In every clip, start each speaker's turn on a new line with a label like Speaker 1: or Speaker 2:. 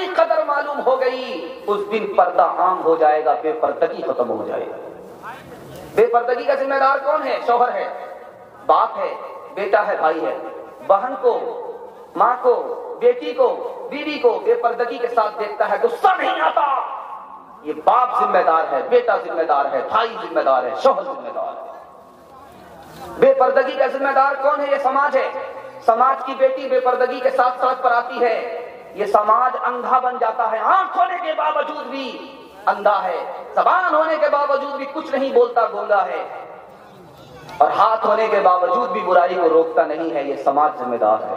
Speaker 1: حقیقی قدر معلوم ہو گئی، اس دن پردہ عام ہو جائے گا، بے پردگی ختم ہو جائے گا۔ بے پردگی کا ذمہ دار کون ہے؟ شوہر ہے، باپ ہے، بیٹا ہے، بھائی ہے۔ بہن کو، ماں کو، بیٹی کو، بیوی کو بے پردگی کے ساتھ دیکھتا ہے، غصہ نہیں آتا، یہ باپ ذمہ دار ہے، بیٹا ذمہ دار ہے، بھائی ذمہ دار ہے، شوہر ذمہ دار ہے۔ بے پردگی کا ذمہ دار کون ہے؟ یہ سماج ہے۔ سماج کی بیٹی بے پردگی کے ساتھ سڑک پر آتی ہے، یہ سماج اندھا بن جاتا ہے، آنکھ ہونے کے باوجود بھی اندھا ہے، زبان ہونے کے باوجود بھی کچھ نہیں بولتا، گونگا ہے، اور ہاتھ ہونے کے باوجود بھی برائی کو روکتا نہیں ہے، یہ سماج ذمہ دار ہے۔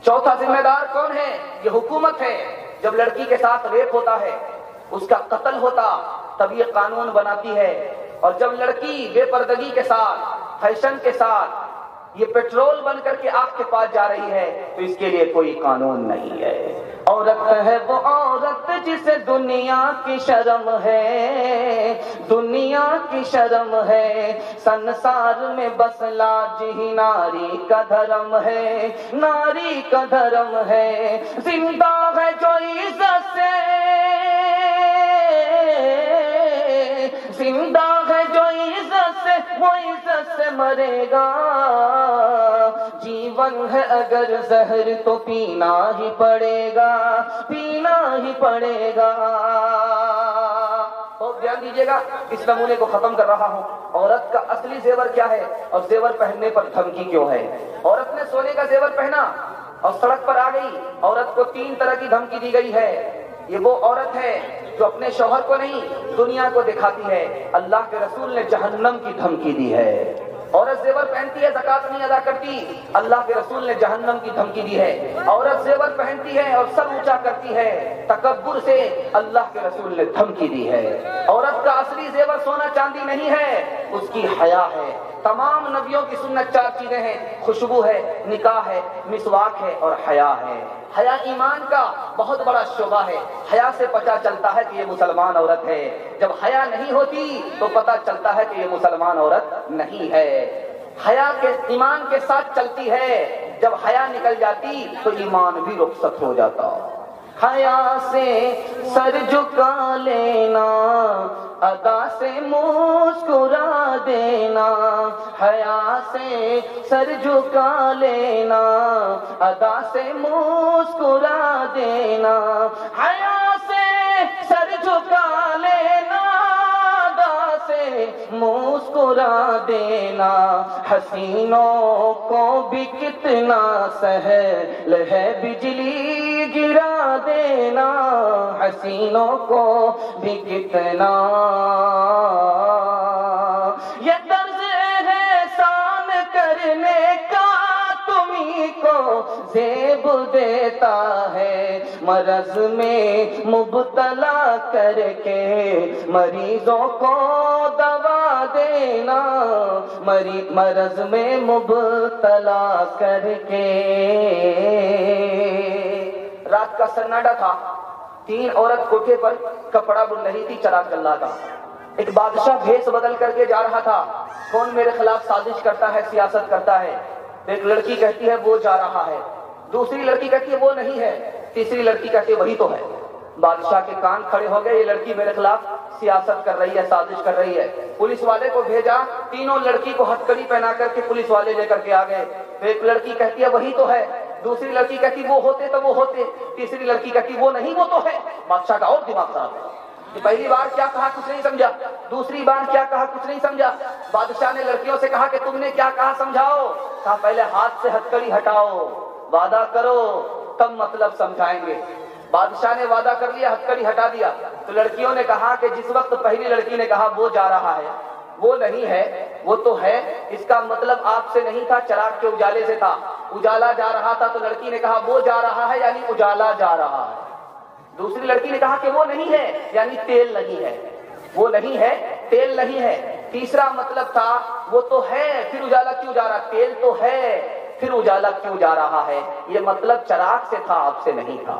Speaker 1: چوتھا ذمہ دار کون ہے؟ یہ حکومت ہے۔ جب لڑکی کے ساتھ ریپ ہوتا ہے، اس کا قتل ہوتا، تب یہ قانون بناتی ہے، اور جب لڑکی بے پردگی کے ساتھ، فیشن کے ساتھ یہ پیٹرول بن کر کے آگ کے پاس جا رہی ہے تو اس کے لیے کوئی قانون نہیں ہے۔ عورت ہے وہ عورت جسے دنیا کی شرم ہے، دنیا کی شرم ہے، سنسار میں بس لاج ہی ناری کا دھرم ہے، ناری کا دھرم ہے، زندہ ہے جو عزت سے، زندہ ہے جو عزت سے، وہ عزت سے مرے گا، جیون ہے اگر زہر تو پینا ہی پڑے گا، پینا ہی پڑے گا۔ بہت دھیان دیجیے گا، اس نمونے کو ختم کر رہا ہوں۔ عورت کا اصلی زیور کیا ہے اور زیور پہننے پر دھمکی کیوں ہے؟ عورت نے سونے کا زیور پہنا اور سڑک پر آ گئی، عورت کو 3 طرح کی دھمکی دی گئی ہے۔ یہ وہ عورت ہے جو اپنے شوہر کو نہیں، دنیا کو دکھاتی ہے۔ اللہ کے رسول نے جہنم کی دھمکی دی ہے۔ عورت زیور پہنتی ہے، زکات نہیں ادا کرتی، اللہ کے رسول نے جہنم کی دھمکی دی ہے۔ عورت زیور پہنتی ہے اور سر اونچا کرتی ہے، تکبر سے اللہ کے رسول نے دھمکی دی ہے۔ عورت کا اصلی زیور سونا چاندی نہیں ہے، اس کی حیا ہے۔ تمام نبیوں کی سنت 4 چیزیں ہیں، خوشبو ہے، نکاح ہے، مسواک ہے اور حیا ہے۔ حیا ایمان کا بہت بڑا شعبہ ہے۔ حیا سے پتہ چلتا ہے کہ یہ مسلمان عورت ہے، جب حیا نہیں ہوتی تو پتہ چلتا ہے کہ یہ مسلمان عورت نہیں ہے۔ حیا کے ایمان کے ساتھ چلتی ہے، جب حیا نکل جاتی تو ایمان بھی رخصت ہو جاتا۔ حیا سے سر جھکا لینا، ادا سے مسکرا دینا، حیا سے سر جھکا لینا، ادا سے مسکرا دینا، حیا سے سر جھکا لینا، ادا سے مسکرا دینا، حسینوں کو بھی کتنا سہل ہے بجلی گرا دینا، حسینوں کو بھی کتنا یہ طرز احسان کرنے کا تمہیں کو زیب دیتا ہے، مرض میں مبتلا کر کے مریضوں کو دوا دینا، مرض میں مبتلا کر کے۔ رات کا سناٹا تھا، 3 عورت کوٹھے پر کپڑا بن رہی تھی، چراغ جل رہا تھا۔ ایک بادشاہ بھیس بدل کر کے جا رہا تھا، کون میرے خلاف سازش کرتا ہے، سیاست کرتا ہے؟ ایک لڑکی کہتی ہے وہ جا رہا ہے، دوسری لڑکی کہتی ہے وہ نہیں ہے، تیسری لڑکی کہتی ہے وہی تو ہے۔ بادشاہ کے کان کھڑے ہو گئے، یہ لڑکی میرے خلاف سیاست کر رہی ہے، سازش کر رہی ہے۔ پولیس والے کو بھیجا، تینوں لڑکی کو ہتھکڑی پہنا کر کے پولیس والے لے کر کے آ گئے۔ ایک لڑکی کہتی ہے وہی تو ہے، دوسری لڑکی کہتی وہ ہوتے تو وہ ہوتے، تیسری لڑکی کہتی وہ نہیں وہ تو ہے۔ بادشاہ کا اور دماغ خراب ہے، پہلی بار کیا کہا کچھ نہیں سمجھا، دوسری بار کیا کہا کچھ نہیں سمجھا۔ بادشاہ نے لڑکیوں سے کہا کہ تم نے کیا کہا سمجھاؤ۔ کہا پہلے ہاتھ سے ہتھکڑی ہٹاؤ، وعدہ کرو تب مطلب سمجھائیں گے۔ بادشاہ نے وعدہ کر لیا، ہتھکڑی ہٹا دیا۔ تو لڑکیوں نے کہا کہ جس وقت پہلی لڑکی نے کہا وہ جا رہا ہے، وہ نہیں ہے وہ تو ہے، اس کا مطلب آپ سے نہیں تھا، چراغ کے اجالے سے تھا، اجالا جا رہا تھا۔ تو لڑکی نے کہا وہ جا رہا ہے یعنی اجالا جا رہا ہے۔ دوسری لڑکی نے کہا کہ وہ نہیں ہے یعنی تیل نہیں ہے، وہ نہیں ہے تیل نہیں ہے۔ تیسرا مطلب تھا وہ تو ہے پھر اجالا کیوں جا رہا، تیل تو ہے پھر اجالا کیوں جا رہا ہے، یہ مطلب چراغ سے تھا آپ سے نہیں تھا۔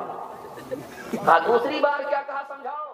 Speaker 1: دوسری بار کیا کہا سمجھاؤ۔